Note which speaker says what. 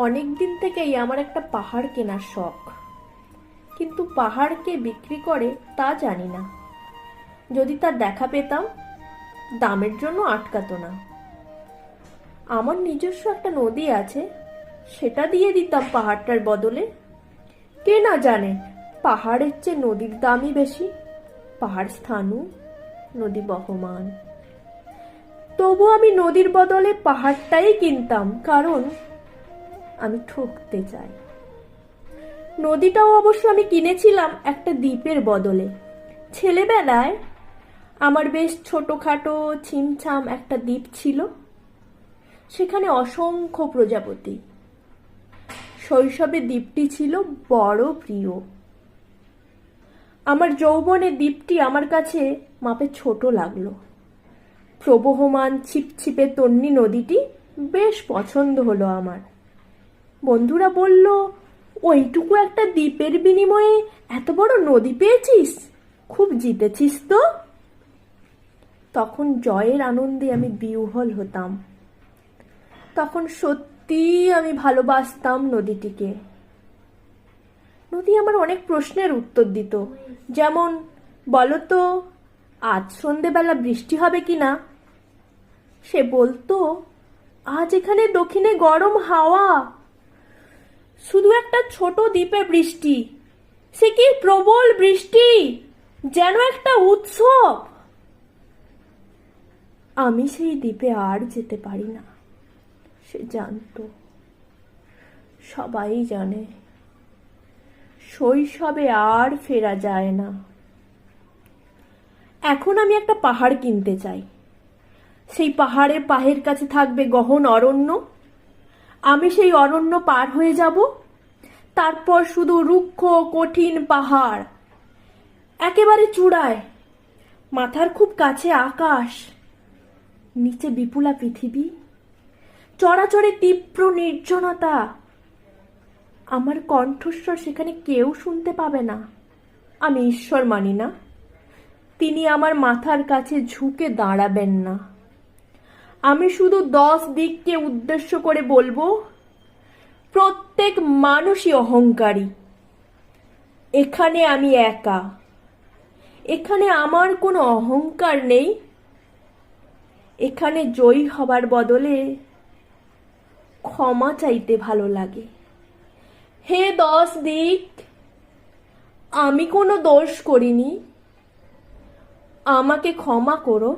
Speaker 1: অনেক দিন থেকেই আমার একটা পাহাড় কেনার শখ, কিন্তু পাহাড় কে বিক্রি করে তা জানি না। যদি তার দেখা পেতাম, দামের জন্য আটকাতো না। আমার নিজস্ব একটা নদী আছে, সেটা দিয়ে দিতাম পাহাড়টার বদলে। কে না জানে পাহাড়ের চেয়ে নদীর দামই বেশি। পাহাড় স্থানু, নদী বহমান। তবু আমি নদীর বদলে পাহাড়টাই কিনতাম, কারণ আমি ঠকতে চাই। নদীটাও অবশ্য আমি কিনেছিলাম একটা দ্বীপের বদলে। ছেলেবেলায় আমার বেশ ছোটখাটো ছিমছাম একটা দ্বীপ ছিল, সেখানে অসংখ্য প্রজাপতি। শৈশবে দ্বীপটি ছিল বড় প্রিয়। আমার যৌবনে দ্বীপটি আমার কাছে মাপে ছোট লাগলো। প্রবহমান ছিপছিপে তন্নি নদীটি বেশ পছন্দ হলো আমার। বন্ধুরা বলল, ওইটুকু একটা দ্বীপের বিনিময়ে এত বড় নদী পেয়েছিস, খুব জিতেছিস তো। তখন জয়ের আনন্দে আমি বিহ্বল হতাম। তখন সত্যি আমি ভালোবাসতাম নদীটিকে। নদী আমার অনেক প্রশ্নের উত্তর দিত, যেমন, বলতো আজ সন্ধেবেলা বৃষ্টি হবে কিনা। সে বলতো, আজ এখানে দক্ষিণে গরম হাওয়া। শুধু একটা ছোট দ্বীপে বৃষ্টি, সে কি প্রবল বৃষ্টি, যেন একটা উৎসব। আমি সেই দ্বীপে আর যেতে পারি না। সে জানতো, সবাই জানে, শৈশবে আর ফেরা যায় না। এখন আমি একটা পাহাড় কিনতে চাই। সেই পাহাড়ের পাহের কাছে থাকবে গহন অরণ্য। আমি সেই অরণ্য পার হয়ে যাব, তারপর শুধু রুক্ষ কঠিন পাহাড়, একেবারে চূড়ায়। মাথার খুব কাছে আকাশ, নিচে বিপুলা পৃথিবী, চরাচরে তীব্র নির্জনতা। আমার কণ্ঠস্বর সেখানে কেউ শুনতে পাবে না। আমি ঈশ্বর মানি না, তিনি আমার মাথার কাছে ঝুঁকে দাঁড়াবেন না। আমি শুধু 10 দিককে উদ্দেশ্য করে বলবো, প্রত্যেক মানুষই অহংকারী। এখানে আমি একা, এখানে আমার কোনো অহংকার নেই। এখানে জয়ী হবার বদলে ক্ষমা চাইতে ভালো লাগে। হে 10 দিক, আমি কোনো দোষ করিনি, আমাকে ক্ষমা করো।